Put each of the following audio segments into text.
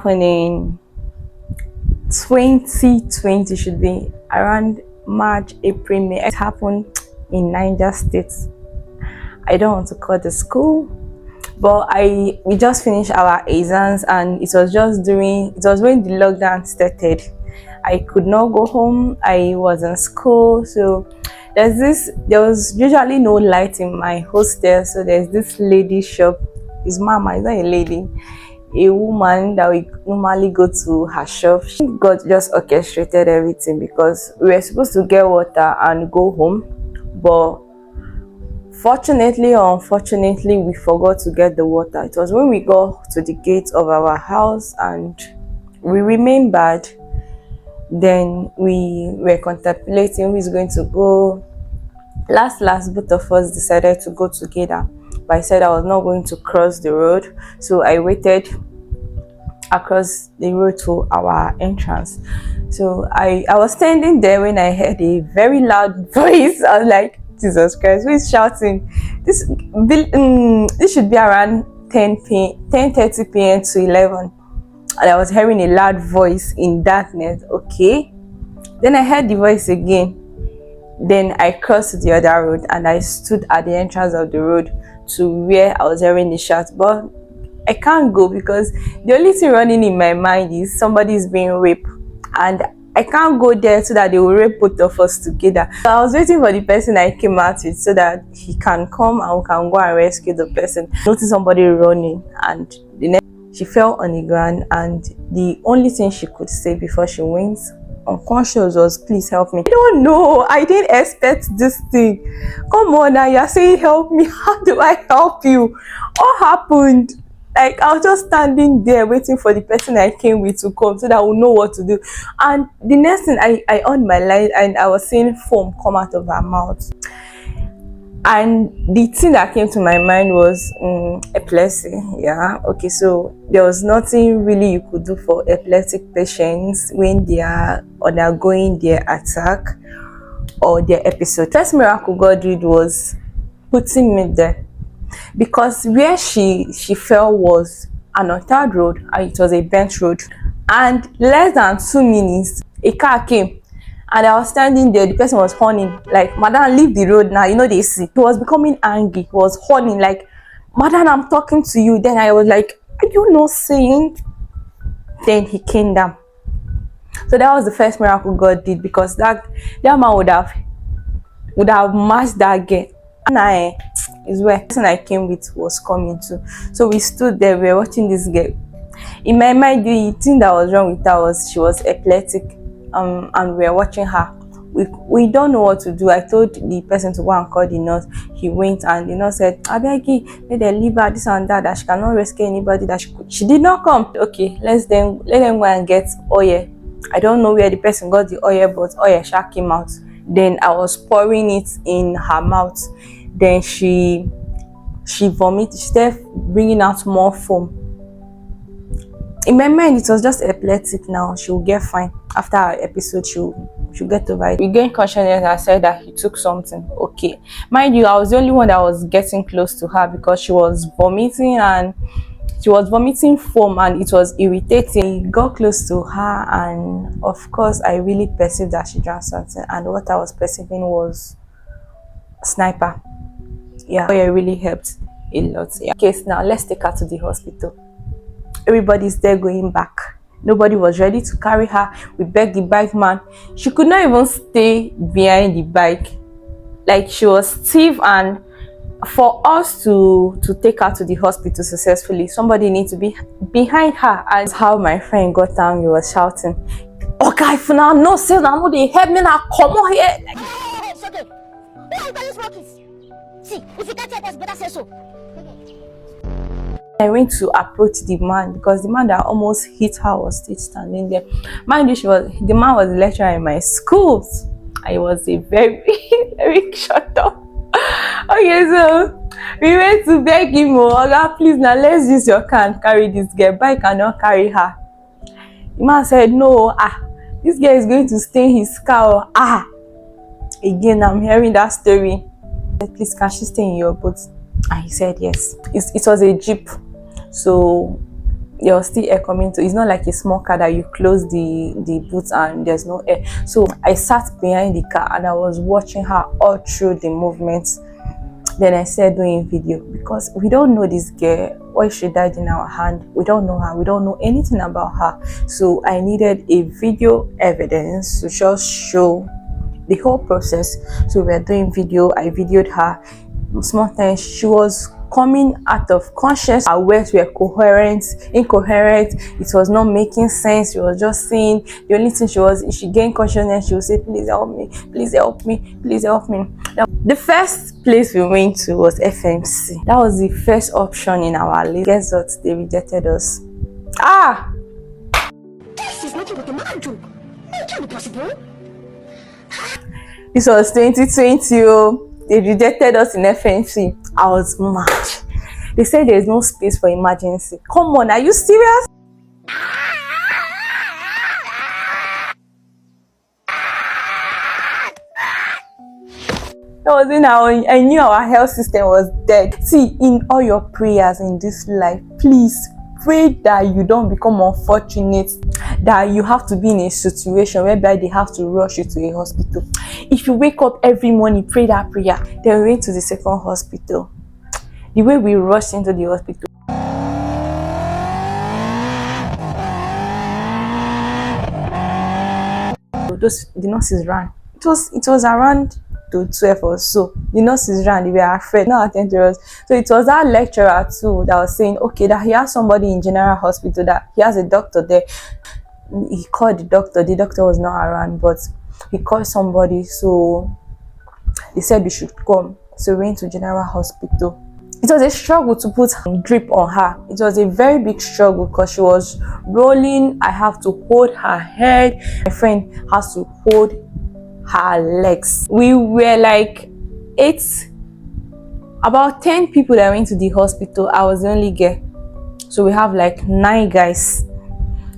In 2020, should be around March, April, May. It happened in Niger State. I don't want to call the school, but we just finished our exams, and it was when the lockdown started. I could not go home. I was in school, so there was usually no light in my hostel. So there's this lady shop. His mama is not a lady, a woman that we normally go to her shop. She got just orchestrated everything because we were supposed to get water and go home, but fortunately or unfortunately we forgot to get the water. It was when we got to the gate of our house and we remained bad. Then we were contemplating who is going to go. Last, both of us decided to go together. But I said I was not going to cross the road, so I waited across the road to our entrance. So I was standing there when I heard a very loud voice. I was like, Jesus Christ, who is shouting? This should be around 10:30 p.m. to 11. And I was hearing a loud voice in darkness. Okay. Then I heard the voice again. Then I crossed to the other road and I stood at the entrance of the road to where I was hearing the shout. But I can't go because the only thing running in my mind is somebody is being raped, and I can't go there so that they will rape both of us together. So I was waiting for the person I came out with so that he can come and we can go and rescue the person. I noticed somebody running, and the next she fell on the ground, and the only thing she could say before she went unconscious was, "Please help me." I don't know. I didn't expect this thing. Come on now, you're saying help me. How do I help you? What happened? Like, I was just standing there waiting for the person I came with to come so that I would know what to do. And the next thing, I on my light and I was seeing foam come out of her mouth. And the thing that came to my mind was epilepsy. Yeah, okay, so there was nothing really you could do for epileptic patients when they are undergoing their attack or their episode. First miracle God did was putting me there, because where she fell was an untarred road and it was a bench road, and less than 2 minutes a car came. And I was standing there, the person was horning, like, "Madam, leave the road now, you know they see." He was becoming angry, he was horning, like, "Madam, I'm talking to you." Then I was like, "Are you not saying?" Then he came down. So that was the first miracle God did, because that man would have mashed that girl. And is where the person I came with was coming to. So we stood there, we were watching this girl. In my mind, the thing that was wrong with her was she was epileptic. And we were watching her. We don't know what to do. I told the person to go and call the nurse. He went, and the nurse said, "I beg you, let them leave her, this and that she cannot rescue anybody." She did not come. Okay, let them go and get oil. I don't know where the person got the oil, but oil came out. Then I was pouring it in her mouth. Then she vomited. She started bringing out more foam. In my mind, it was just epileptic. Now she will get fine. After our episode, she'll get over it. We gained consciousness. I said that he took something. Okay, mind you, I was the only one that was getting close to her because she was vomiting, and she was vomiting foam, and it was irritating. I got close to her, and of course I really perceived that she drank something, and what I was perceiving was sniper. Yeah, it really helped a lot. Yeah. Okay, so now let's take her to the hospital. Everybody's there going back. Nobody was ready to carry her. We begged the bike man. She could not even stay behind the bike. Like, she was stiff, and for us to take her to the hospital successfully, somebody needs to be behind her. And how my friend got down, he was shouting, "Okay, for now, no, say now, no, they help me now, come on here." Like, hey, it's okay. Why are you telling smoking? See, if you can't help us, better say so. I went to approach the man, because the man that almost hit her was still standing there. Mind you, the man was a lecturer in my school. I was a very, very shut up. Okay, so we went to beg him, "Oh, God, please, now let's use your car and carry this girl, but I cannot carry her." The man said, "No, this girl is going to stay in his car." Again, I'm hearing that story. I said, "Please, can she stay in your boat?" And he said yes. It was a jeep. So there was still air coming to. It's not like a small car that you close the boot and there's no air. So I sat behind the car and I was watching her all through the movements. Then I started doing video because we don't know this girl. Why she died in our hand? We don't know her. We don't know anything about her. So I needed a video evidence to just show the whole process. So we were doing video. I videoed her. Small times she was coming out of conscious. Her words were coherent, incoherent. It was not making sense. She was just saying the only thing if she gained consciousness, she would say, "Please help me, please help me, please help me." Now, the first place we went to was FMC. That was the first option in our list. Guess what? They rejected us. This is nothing but a mad joke. No, it can't be possible. This was 2020. Oh. They rejected us in FMC. I was mad. They said there's no space for emergency. Come on, are you serious? That was when I knew our health system was dead. See, in all your prayers in this life, please pray that you don't become unfortunate, that you have to be in a situation whereby they have to rush you to a hospital. If you wake up every morning, pray that prayer, then we went to the second hospital. The way we rushed into the hospital, the nurses ran. It was around to 12 or so. The nurses ran, they were afraid, not attend to us. So it was our lecturer too that was saying, okay, that he has somebody in general hospital, that he has a doctor there. He called the doctor was not around, but he called somebody, so they said we should come. So we went to general hospital. It was a struggle to put a drip on her. It was a very big struggle because she was rolling. I have to hold her head. My friend has to hold her legs. We were like about 10 people that went to the hospital. I was the only girl. So we have like 9 guys.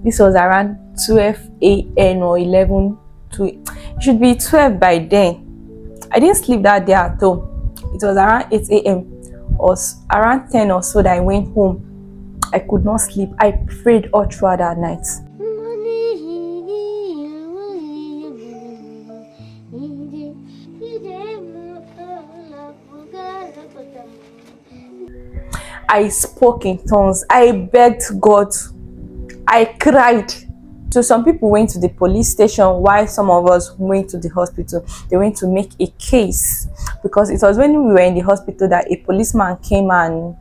This was around 12 a.m. or 11 to it should be 12 by then. I didn't sleep that day at all. It was around 8 a.m. or around 10 or so that I went home. I could not sleep. I prayed all throughout that night. I spoke in tongues. I begged God. I cried. So some people went to the police station while some of us went to the hospital. They went to make a case because it was when we were in the hospital that a policeman came and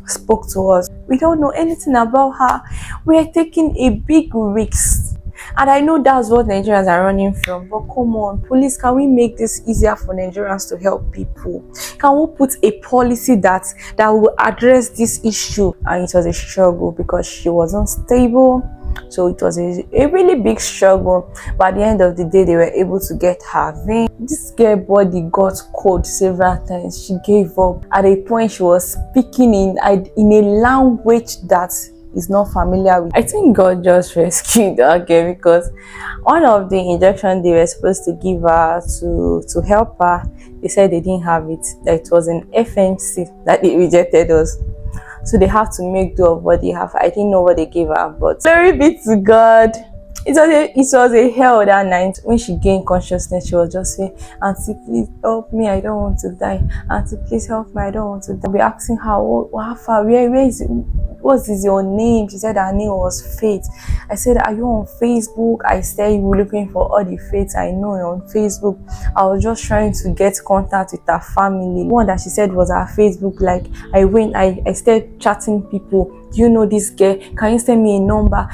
spoke to us. We don't know anything about her. We are taking a big risk. And I know that's what Nigerians are running from. But come on, police, can we make this easier for Nigerians to help people? Can we put a policy that will address this issue? And it was a struggle because she wasn't stable. So it was a really big struggle. But at the end of the day, they were able to get her vein. This girl body got cold several times. She gave up. At a point, she was speaking in a language that is not familiar with. I think God just rescued that girl because one of the injections they were supposed to give her to help her, they said they didn't have it. That it was an FMC that they rejected us. So they have to make do of what they have. I didn't know what they gave her, but glory be to God. It was a hell that night. When she gained consciousness, she was just saying, "Auntie, please help me. I don't want to die. Auntie, please help me. I don't want to die." I'll be asking her, how far? Where is it? What is your name? She said her name was Faith. I said, "Are you on Facebook?" I said, "You were looking for all the Faiths I know on Facebook." I was just trying to get contact with her family. One that she said was her Facebook. Like I started chatting people. "Do you know this girl? Can you send me a number?"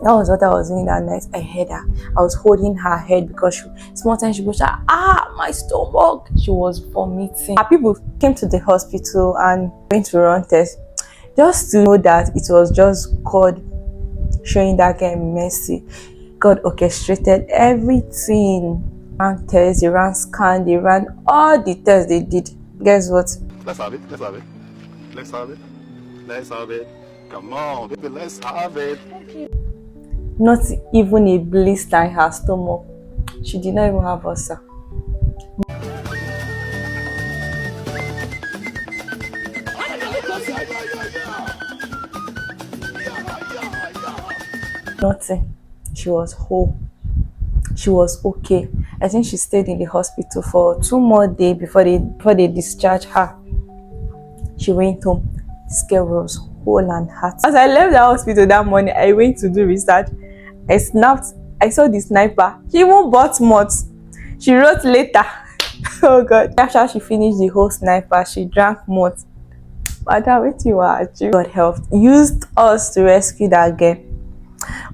That was what I was doing that night. I heard her. I was holding her head because small time she goes, my stomach. She was vomiting. Our people came to the hospital and went to run tests, just to know that it was just God showing that girl mercy. God orchestrated everything. They ran tests, they ran scan, they ran all the tests they did. Guess what? Let's have it. Let's have it. Let's have it. Let's have it. Come on, baby, let's have it. Okay. Not even a blister in her stomach. She did not even have ulcer. Nothing. She was whole. She was okay. I think she stayed in the hospital for 2 more days before they discharged her. She went home. This girl was whole and heart. As I left the hospital that morning, I went to do research. I snapped. I saw the sniper. She even bought mods. She wrote later. Oh God. After she finished the whole sniper, she drank mods. But I wait you are. God helped. Used us to rescue that girl.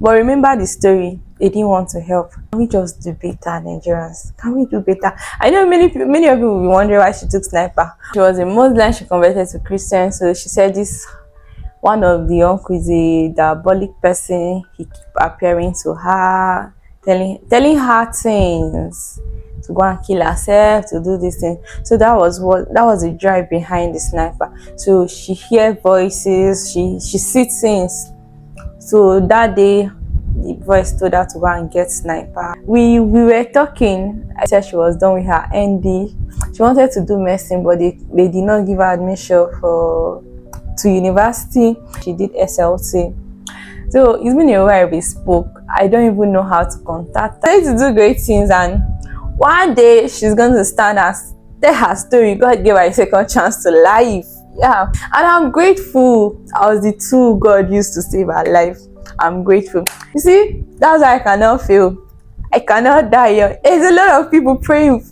But remember the story. They didn't want to help. Can we just do better, Nigerians? Can we do better? I know many of you will be wondering why she took sniper. She was a Muslim. She converted to Christian. So she said this one of the uncles is a diabolic person. He keep appearing to her, telling her things to go and kill herself, to do this thing. So that was the drive behind the sniper. So she hear voices. She sees things. So that day, the voice told her to go and get sniper. We were talking. I said she was done with her ND. She wanted to do medicine, but they did not give her admission to university. She did SLT. So it's been a while we spoke. I don't even know how to contact her. I to do great things, and one day she's going to stand and tell her story. God gave her a second chance to life. Yeah, and I'm grateful. I was the tool God used to save her life. I'm grateful. You see, that's why I cannot fail. I cannot die young. There's a lot of people praying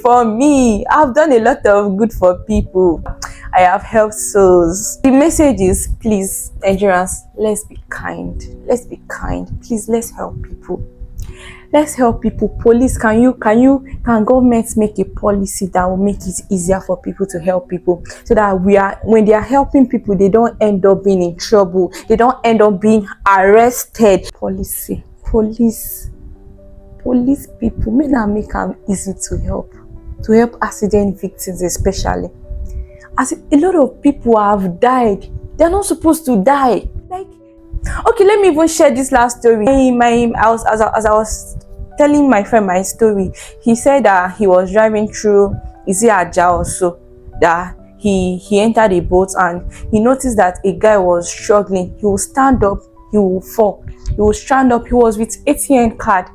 for me. I've done a lot of good for people. I have helped souls. The message is, please, Nigerians, let's be kind. Let's be kind. Please, let's help people. Let's help people. Police, can government make a policy that will make it easier for people to help people, so that when they are helping people, they don't end up being in trouble. They don't end up being arrested. Police people, may not make them easy to help accident victims, especially. As a lot of people have died, they're not supposed to die. Like, okay, let me even share this last story. As I was telling my friend my story, he said that he was driving through Aja also, that he entered a boat and he noticed that a guy was struggling. He will stand up, he will fall. He will stand up. He was with ATM card.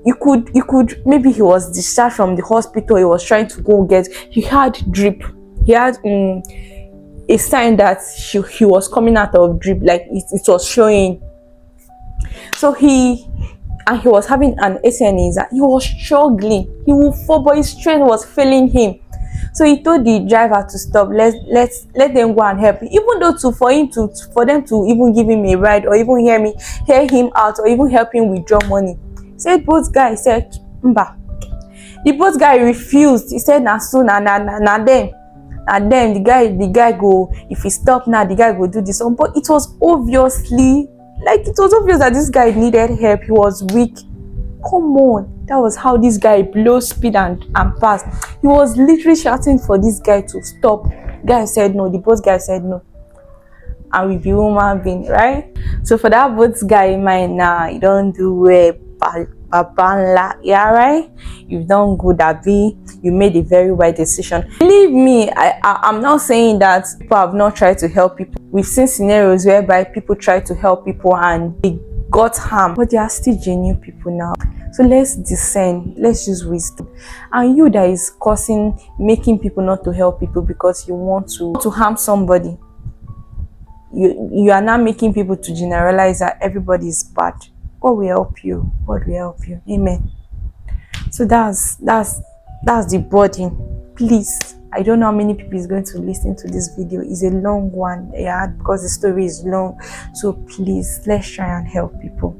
You could maybe he was discharged from the hospital. He was trying to go get. He had drip. He had a sign that he was coming out of drip, like it was showing. So he was having an SNA. He was struggling. He would fall, but his strength was failing him. So he told the driver to stop. Let them go and help him. Even though for them to even give him a ride, or even hear him out, or even help him withdraw money. Said both guy said, Mba. The both guy refused. He said, na then the guy go, if he stop now, the guy go do this one. But it was obvious that this guy needed help. He was weak. Come on, that was how this guy blew speed and passed. He was literally shouting for this guy to stop. Guy said no. The both guy said no. And we be human being, right? So for that both guy, man, nah, you don't do well. Yeah, right? You've done good, Abi. You made a very wise decision. Believe me, I'm not saying that people have not tried to help people. We've seen scenarios whereby people try to help people and they got harm, but they are still genuine people now. So let's discern, let's use wisdom. And you that is making people not to help people because you want to harm somebody, you are now making people to generalize that everybody is bad. God will help you. God will help you. Amen. So that's the burden. Please, I don't know how many people is going to listen to this video. It's a long one, yeah, because the story is long. So please, let's try and help people.